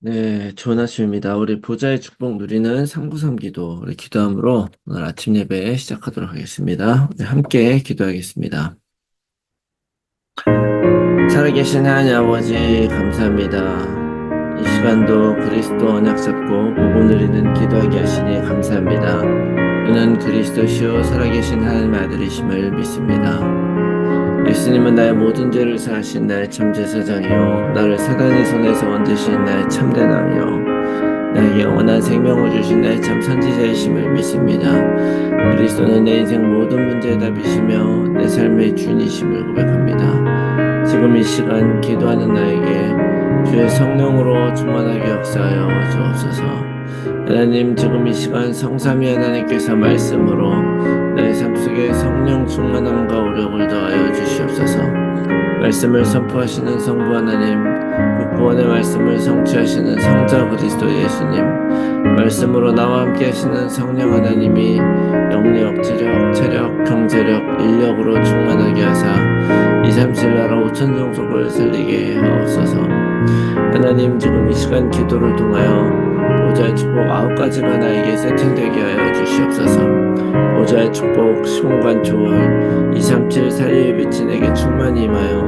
네, 좋은 아침입니다. 우리 보좌의 축복 누리는 상부삼 기도, 우리 기도함으로 오늘 아침 예배 시작하도록 하겠습니다. 우리 함께 기도하겠습니다. 살아계신 하나님 아버지, 감사합니다. 이 시간도 그리스도 언약 잡고 보고 누리는 기도하게 하시니 감사합니다. 저는 그리스도시요 살아계신 하나님의 아들이심을 믿습니다. 예수님은 나의 모든 죄를 사하신 나의 참 제사장이요 나를 사단의 손에서 건지신 나의 참된 왕이요 나에게 영원한 생명을 주신 나의 참 선지자이심을 믿습니다. 그리스도는 내 인생 모든 문제의 답이시며 내 삶의 주인이심을 고백합니다. 지금 이 시간 기도하는 나에게 주의 성령으로 충만하게 역사하여 주옵소서. 하나님, 지금 이 시간 성삼위 하나님께서 말씀으로 나의 삶 속에 성령 충만함과 오력을 더하여 주시옵소서. 말씀을 선포하시는 성부 하나님, 그 구원의 말씀을 성취하시는 성자 그리스도 예수님, 말씀으로 나와 함께 하시는 성령 하나님이 영력, 지력, 체력, 경제력, 인력으로 충만하게 하사 237 나라 5천 종족을 살리게 하옵소서. 하나님, 지금 이 시간 기도를 통하여 보좌의 축복 9가지가 나에게 세팅되게 하여 주시옵소서. 보좌의 축복, 시공간 초월, 237 살리의 빛이 내게 충만히 임하여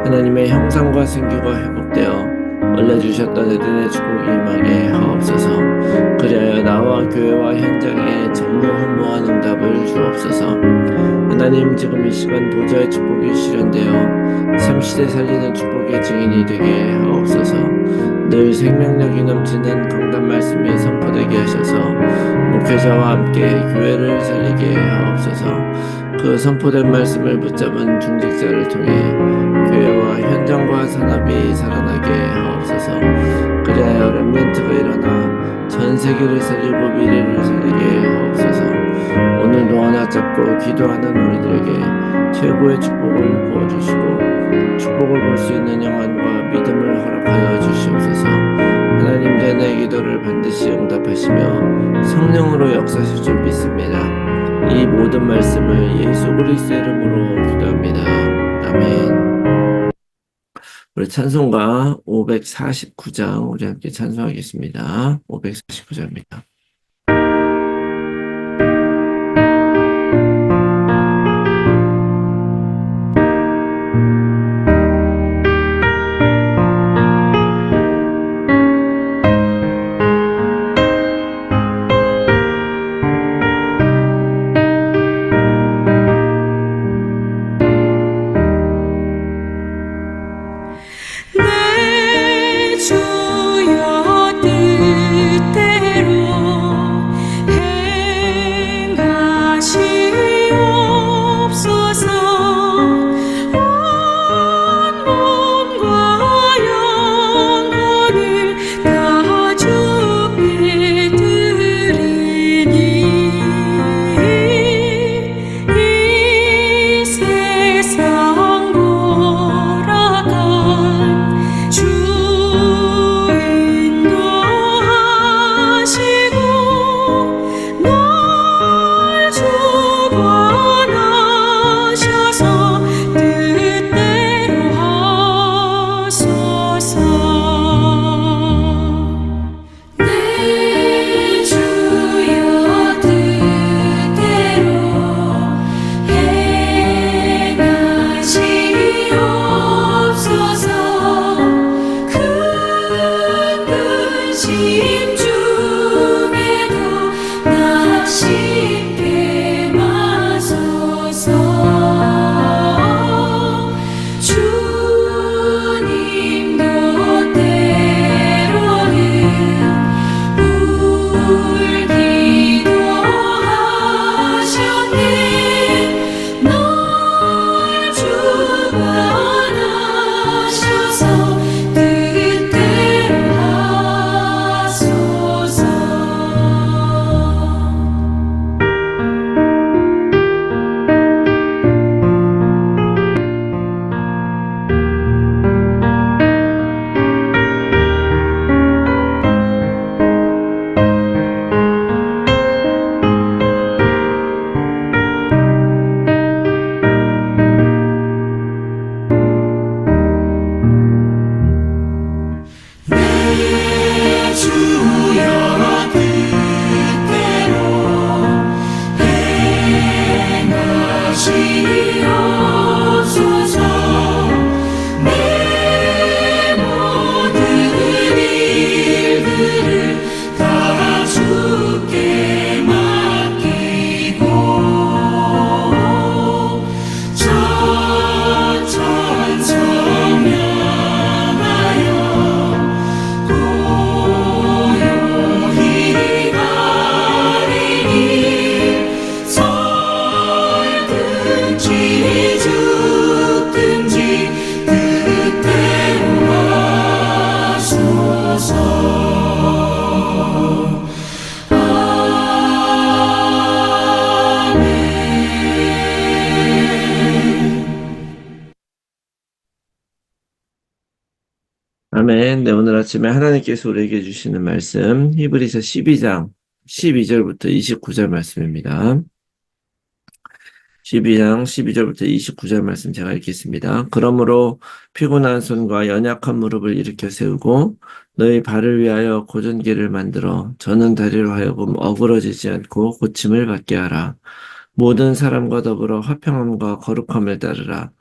하나님의 형상과 생기가 회복되어 원래 주셨던 에덴의 축복이 임하게 하옵소서. 그리하여 나와 교회와 현장에 전무후무한 응답을 주옵소서. 하나님, 지금 이 시간 보좌의 축복이 실현되어 삼시대 살리는 축복의 증인이 되게 하옵소서. 늘 생명력이 넘치는 강단 말씀이 선포되게 하셔서 목회자와 함께 교회를 살리게 하옵소서. 그 선포된 말씀을 붙잡은 중직자를 통해 교회와 현장과 산업이 살아나게 하옵소서. 그리하여 렘넌트가 일어나 전 세계를 살리고 미래를 살리게 하옵소서. 오늘도 하나 잡고 기도하는 우리들에게 최고의 축복을 부어주시고 축복을 볼 수 있는 영안과 믿음을 허락하여 주시옵소서. 하나님, 내 기도를 반드시 응답하시며 성령으로 역사하실 줄 믿습니다. 이 모든 말씀을 예수 그리스도 이름으로 기도합니다. 아멘. 우리 찬송가 549장 우리 함께 찬송하겠습니다. 549장입니다. 내 주여 뜻대로 아멘. 네, 오늘 아침에 하나님께서 우리에게 주시는 말씀, 히브리서 12장 12절부터 29절 말씀입니다. 12장 12절부터 29절 말씀 제가 읽겠습니다. 그러므로 피곤한 손과 연약한 무릎을 일으켜 세우고 너희 발을 위하여 고전기를 만들어 저는 다리로 하여금 어그러지지 않고 고침을 받게 하라. 모든 사람과 더불어 화평함과 거룩함을 따르라.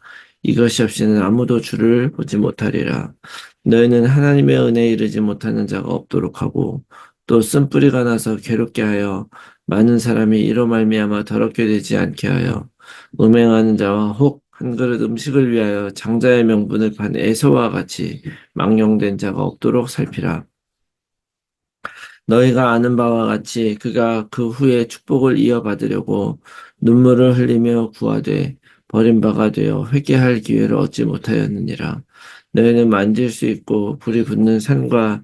이것이 없이는 아무도 주를 보지 못하리라. 너희는 하나님의 은혜에 이르지 못하는 자가 없도록 하고 또 쓴뿌리가 나서 괴롭게 하여 많은 사람이 이로 말미암아 더럽게 되지 않게 하여 음행하는 자와 혹 한 그릇 음식을 위하여 장자의 명분을 판 에서와 같이 망령된 자가 없도록 살피라. 너희가 아는 바와 같이 그가 그 후에 축복을 이어받으려고 눈물을 흘리며 구하되 버림바가 되어 회개할 기회를 얻지 못하였느니라. 너희는 만질 수 있고 불이 붙는 산과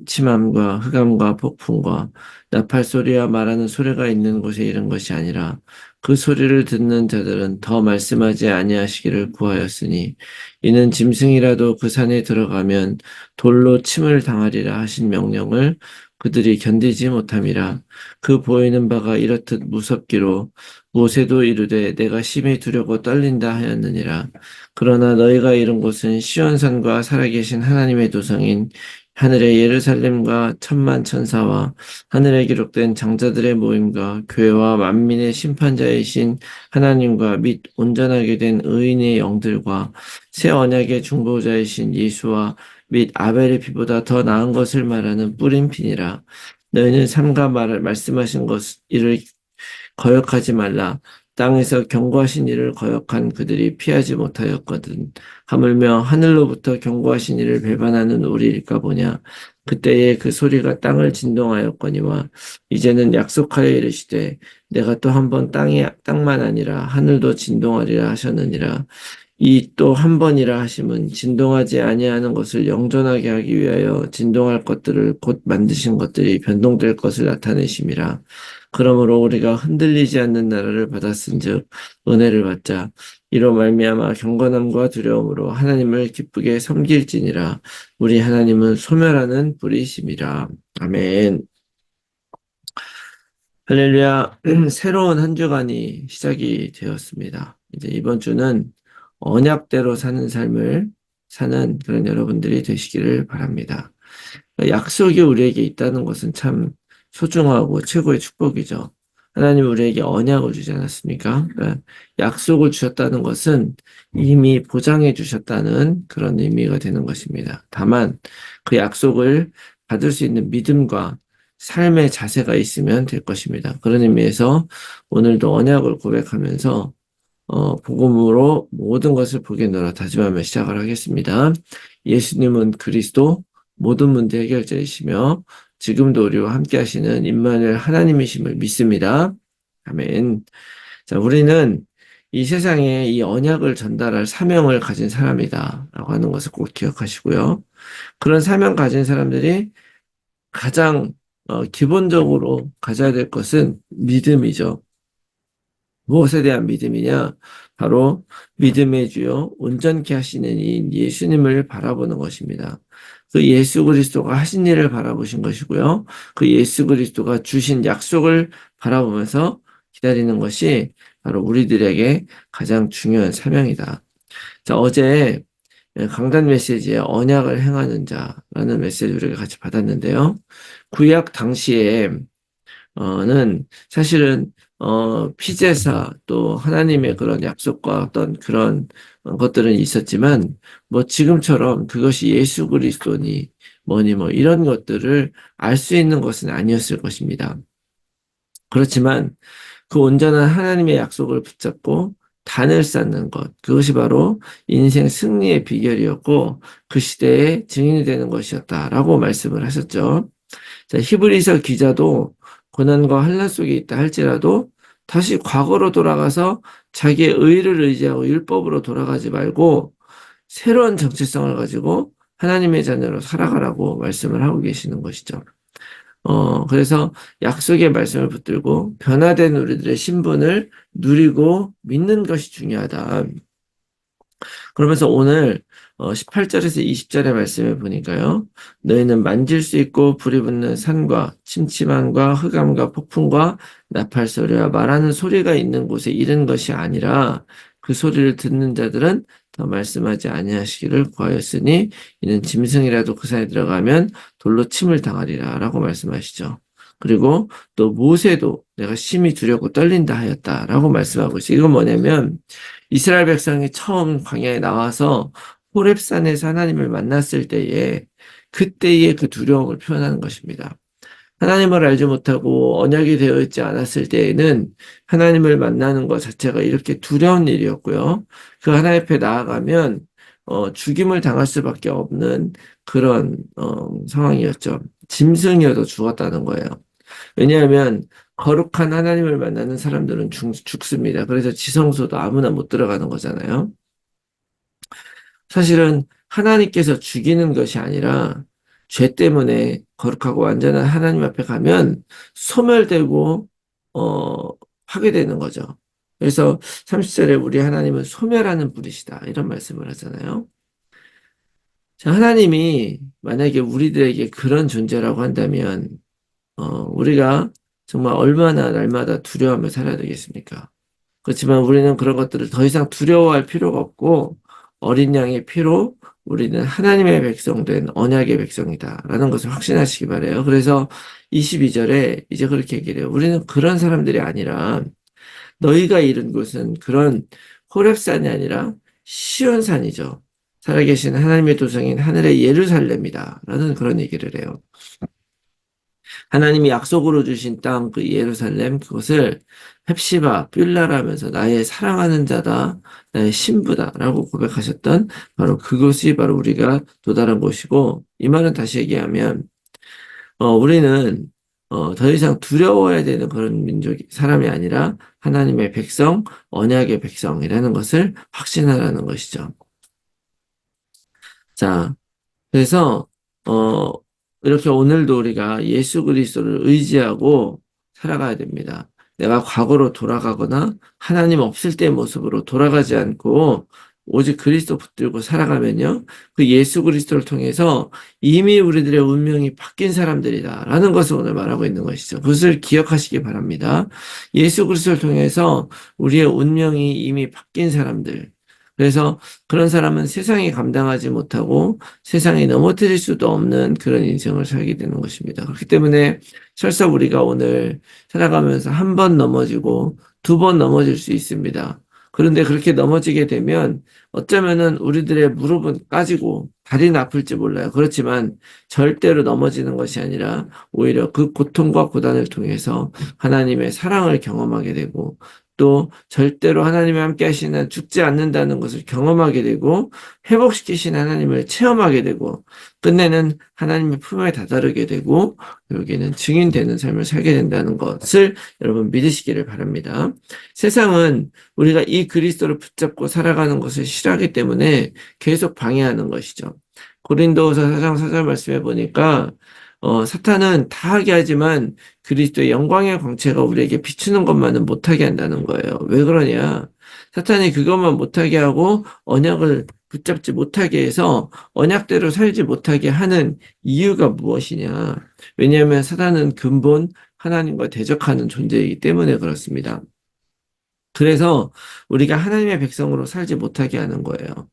침함과 흑암과 폭풍과 나팔 소리와 말하는 소리가 있는 곳에 이른 것이 아니라 그 소리를 듣는 자들은 더 말씀하지 아니하시기를 구하였으니 이는 짐승이라도 그 산에 들어가면 돌로 침을 당하리라 하신 명령을 그들이 견디지 못함이라. 그 보이는 바가 이렇듯 무섭기로 모세도 이르되 내가 심히 두려고 떨린다 하였느니라. 그러나 너희가 이른 곳은 시온산과 살아계신 하나님의 도성인 하늘의 예루살렘과 천만 천사와 하늘에 기록된 장자들의 모임과 교회와 만민의 심판자이신 하나님과 및 온전하게 된 의인의 영들과 새 언약의 중보자이신 예수와 및 아벨의 피보다 더 나은 것을 말하는 뿌린 피니라. 너희는 삼가 말씀하신 이를 거역하지 말라. 땅에서 경고하신 이를 거역한 그들이 피하지 못하였거든. 하물며 하늘로부터 경고하신 이를 배반하는 우리일까 보냐. 그때에 그 소리가 땅을 진동하였거니와 이제는 약속하여 이르시되 내가 또 한 번 땅만 아니라 하늘도 진동하리라 하셨느니라. 이 또 한 번이라 하심은 진동하지 아니하는 것을 영존하게 하기 위하여 진동할 것들을 곧 만드신 것들이 변동될 것을 나타내심이라. 그러므로 우리가 흔들리지 않는 나라를 받았은즉 은혜를 받자. 이로 말미암아 경건함과 두려움으로 하나님을 기쁘게 섬길지니라. 우리 하나님은 소멸하는 불이심이라. 아멘. 할렐루야. 새로운 한 주간이 시작이 되었습니다. 이제 이번 주는 언약대로 사는 삶을 사는 그런 여러분들이 되시기를 바랍니다. 약속이 우리에게 있다는 것은 참 소중하고 최고의 축복이죠. 하나님 우리에게 언약을 주지 않았습니까? 그러니까 약속을 주셨다는 것은 이미 보장해 주셨다는 그런 의미가 되는 것입니다. 다만 그 약속을 받을 수 있는 믿음과 삶의 자세가 있으면 될 것입니다. 그런 의미에서 오늘도 언약을 고백하면서 복음으로 모든 것을 보게 너라 다짐하며 시작을 하겠습니다. 예수님은 그리스도 모든 문제 해결자이시며 지금도 우리와 함께 하시는 임마누엘 하나님이심을 믿습니다. 아멘. 자, 우리는 이 세상에 이 언약을 전달할 사명을 가진 사람이다 라고 하는 것을 꼭 기억하시고요. 그런 사명 가진 사람들이 가장 기본적으로 가져야 될 것은 믿음이죠. 무엇에 대한 믿음이냐? 바로 믿음의 주요 온전케 하시는 이인 예수님을 바라보는 것입니다. 그 예수 그리스도가 하신 일을 바라보신 것이고요. 그 예수 그리스도가 주신 약속을 바라보면서 기다리는 것이 바로 우리들에게 가장 중요한 사명이다. 자, 어제 강단 메시지에 언약을 행하는 자라는 메시지 우리가 같이 받았는데요. 구약 당시에 는 사실은 피제사 또 하나님의 그런 약속과 어떤 그런 것들은 있었지만 뭐 지금처럼 그것이 예수 그리스도니 뭐니 뭐 이런 것들을 알 수 있는 것은 아니었을 것입니다. 그렇지만 그 온전한 하나님의 약속을 붙잡고 단을 쌓는 것, 그것이 바로 인생 승리의 비결이었고 그 시대의 증인이 되는 것이었다라고 말씀을 하셨죠. 자, 히브리서 기자도 고난과 환난 속에 있다 할지라도 다시 과거로 돌아가서 자기의 의를 의지하고 율법으로 돌아가지 말고 새로운 정체성을 가지고 하나님의 자녀로 살아가라고 말씀을 하고 계시는 것이죠. 그래서 약속의 말씀을 붙들고 변화된 우리들의 신분을 누리고 믿는 것이 중요하다. 그러면서 오늘 18절에서 20절의 말씀을 보니까요. 너희는 만질 수 있고 불이 붙는 산과 침침함과 흑암과 폭풍과 나팔 소리와 말하는 소리가 있는 곳에 이른 것이 아니라 그 소리를 듣는 자들은 더 말씀하지 아니하시기를 구하였으니 이는 짐승이라도 그 산에 들어가면 돌로 침을 당하리라 라고 말씀하시죠. 그리고 또 모세도 내가 심히 두렵고 떨린다 하였다라고 말씀하고 있어요. 이건 뭐냐면 이스라엘 백성이 처음 광야에 나와서 호렙산에서 하나님을 만났을 때에 그때의 그 두려움을 표현하는 것입니다. 하나님을 알지 못하고 언약이 되어 있지 않았을 때에는 하나님을 만나는 것 자체가 이렇게 두려운 일이었고요. 그 하나님 앞에 나아가면 죽임을 당할 수밖에 없는 그런 상황이었죠. 짐승이어도 죽었다는 거예요. 왜냐하면 거룩한 하나님을 만나는 사람들은 죽습니다. 그래서 지성소도 아무나 못 들어가는 거잖아요. 사실은 하나님께서 죽이는 것이 아니라 죄 때문에 거룩하고 완전한 하나님 앞에 가면 소멸되고 어, 하게 되는 거죠. 그래서 30절에 우리 하나님은 소멸하는 분이시다 이런 말씀을 하잖아요. 자, 하나님이 만약에 우리들에게 그런 존재라고 한다면 우리가 정말 얼마나 날마다 두려워하며 살아야 되겠습니까? 그렇지만 우리는 그런 것들을 더 이상 두려워할 필요가 없고 어린 양의 피로 우리는 하나님의 백성된 언약의 백성이다라는 것을 확신하시기 바래요. 그래서 22절에 이제 그렇게 얘기를 해요. 우리는 그런 사람들이 아니라 너희가 이른 곳은 그런 호렙산이 아니라 시온산이죠. 살아계신 하나님의 도성인 하늘의 예루살렘이다 라는 그런 얘기를 해요. 하나님이 약속으로 주신 땅, 그 예루살렘, 그것을 헵시바, 뷸라라면서 나의 사랑하는 자다, 나의 신부다라고 고백하셨던 바로 그것이 바로 우리가 도달한 곳이고, 이 말은 다시 얘기하면, 우리는 더 이상 두려워해야 되는 그런 사람이 아니라 하나님의 백성, 언약의 백성이라는 것을 확신하라는 것이죠. 자, 그래서 어 이렇게 오늘도 우리가 예수 그리스도를 의지하고 살아가야 됩니다. 내가 과거로 돌아가거나 하나님 없을 때의 모습으로 돌아가지 않고 오직 그리스도 붙들고 살아가면요. 그 예수 그리스도를 통해서 이미 우리들의 운명이 바뀐 사람들이다라는 것을 오늘 말하고 있는 것이죠. 그것을 기억하시기 바랍니다. 예수 그리스도를 통해서 우리의 운명이 이미 바뀐 사람들. 그래서 그런 사람은 세상이 감당하지 못하고 세상이 넘어뜨릴 수도 없는 그런 인생을 살게 되는 것입니다. 그렇기 때문에 설사 우리가 오늘 살아가면서 한 번 넘어지고 두 번 넘어질 수 있습니다. 그런데 그렇게 넘어지게 되면 어쩌면은 우리들의 무릎은 까지고 다리는 아플지 몰라요. 그렇지만 절대로 넘어지는 것이 아니라 오히려 그 고통과 고단을 통해서 하나님의 사랑을 경험하게 되고 또 절대로 하나님이 함께 하시는 죽지 않는다는 것을 경험하게 되고 회복시키신 하나님을 체험하게 되고 끝내는 하나님의 품에 다다르게 되고 결국에는 증인되는 삶을 살게 된다는 것을 여러분 믿으시기를 바랍니다. 세상은 우리가 이 그리스도를 붙잡고 살아가는 것을 싫어하기 때문에 계속 방해하는 것이죠. 고린도서 4장 4절 말씀해 보니까 사탄은 다 하게 하지만 그리스도의 영광의 광채가 우리에게 비추는 것만은 못하게 한다는 거예요. 왜 그러냐? 사탄이 그것만 못하게 하고 언약을 붙잡지 못하게 해서 언약대로 살지 못하게 하는 이유가 무엇이냐? 왜냐하면 사탄은 근본 하나님과 대적하는 존재이기 때문에 그렇습니다. 그래서 우리가 하나님의 백성으로 살지 못하게 하는 거예요.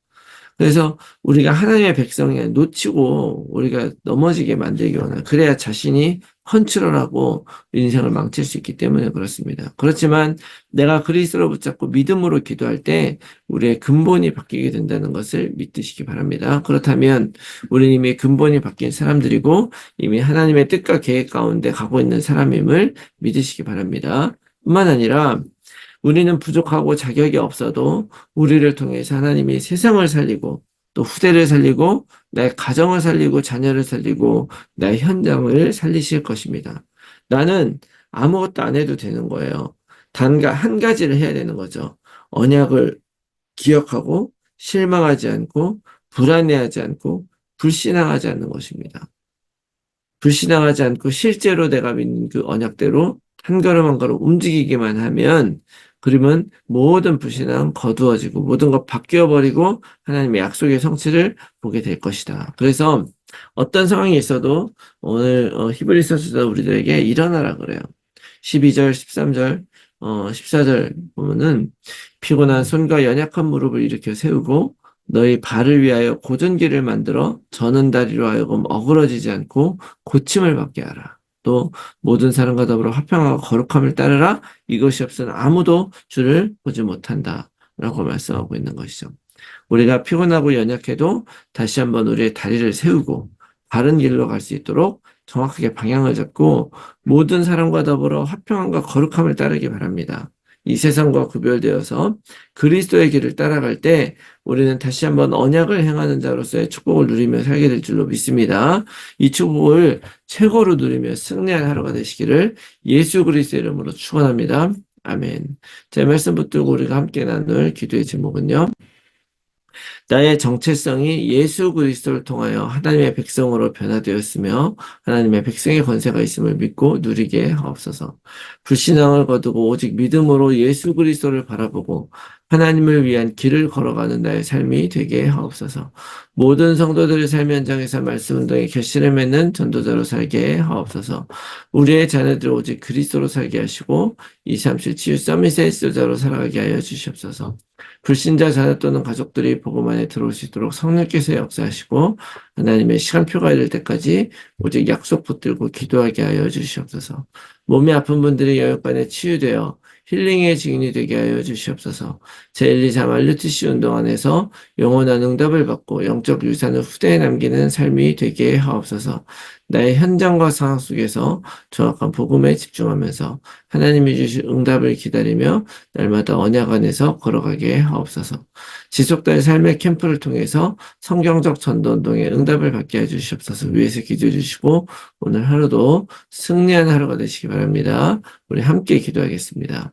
그래서 우리가 하나님의 백성이 놓치고 우리가 넘어지게 만들기 원해요. 그래야 자신이 컨트롤하고 인생을 망칠 수 있기 때문에 그렇습니다. 그렇지만 내가 그리스도를 붙잡고 믿음으로 기도할 때 우리의 근본이 바뀌게 된다는 것을 믿으시기 바랍니다. 그렇다면 우리는 이미 근본이 바뀐 사람들이고 이미 하나님의 뜻과 계획 가운데 가고 있는 사람임을 믿으시기 바랍니다. 뿐만 아니라 우리는 부족하고 자격이 없어도 우리를 통해서 하나님이 세상을 살리고 또 후대를 살리고 나의 가정을 살리고 자녀를 살리고 나의 현장을 살리실 것입니다. 나는 아무것도 안 해도 되는 거예요. 한 가지를 해야 되는 거죠. 언약을 기억하고 실망하지 않고 불안해하지 않고 불신앙하지 않는 것입니다. 불신앙하지 않고 실제로 내가 믿는 그 언약대로 한 걸음 한 걸음 움직이기만 하면 그러면 모든 불신앙 거두어지고 모든 것 바뀌어버리고 하나님의 약속의 성취를 보게 될 것이다. 그래서 어떤 상황이 있어도 오늘 히브리서 주자 우리들에게 일어나라 그래요. 12절, 13절, 14절 보면은 피곤한 손과 연약한 무릎을 일으켜 세우고 너희 발을 위하여 고전 길을 만들어 저는 다리로 하여금 어그러지지 않고 고침을 받게 하라. 또 모든 사람과 더불어 화평하고 거룩함을 따르라. 이것이 없으면 아무도 주를 보지 못한다. 라고 말씀하고 있는 것이죠. 우리가 피곤하고 연약해도 다시 한번 우리의 다리를 세우고 바른 길로 갈 수 있도록 정확하게 방향을 잡고 모든 사람과 더불어 화평함과 거룩함을 따르기 바랍니다. 이 세상과 구별되어서 그리스도의 길을 따라갈 때 우리는 다시 한번 언약을 행하는 자로서의 축복을 누리며 살게 될 줄로 믿습니다. 이 축복을 최고로 누리며 승리한 하루가 되시기를 예수 그리스도의 이름으로 축원합니다. 아멘. 제 말씀 붙들고 우리가 함께 나눌 기도의 제목은요. 나의 정체성이 예수 그리스도를 통하여 하나님의 백성으로 변화되었으며 하나님의 백성의 권세가 있음을 믿고 누리게 하옵소서. 불신앙을 거두고 오직 믿음으로 예수 그리스도를 바라보고 하나님을 위한 길을 걸어가는 나의 삶이 되게 하옵소서. 모든 성도들의 삶 현장에서 말씀 운동에 결실을 맺는 전도자로 살게 하옵소서. 우리의 자녀들을 오직 그리스도로 살게 하시고 237 치유 서밋의 지도자로 살아가게 하여 주시옵소서. 불신자 자녀 또는 가족들이 복음 안에 들어올 수 있도록 성령께서 역사하시고 하나님의 시간표가 이를 때까지 오직 약속 붙들고 기도하게 하여 주시옵소서. 몸이 아픈 분들이 영역간에 치유되어 힐링의 증인이 되게 하여 주시옵소서. 제1, 2, 3 RUTC 운동 안에서 영원한 응답을 받고 영적 유산을 후대에 남기는 삶이 되게 하옵소서. 나의 현장과 상황 속에서 정확한 복음에 집중하면서 하나님이 주실 응답을 기다리며 날마다 언약 안에서 걸어가게 하옵소서. 지속된 삶의 캠프를 통해서 성경적 전도운동에 응답을 받게 해주시옵소서. 위에서 기도해 주시고 오늘 하루도 승리한 하루가 되시기 바랍니다. 우리 함께 기도하겠습니다.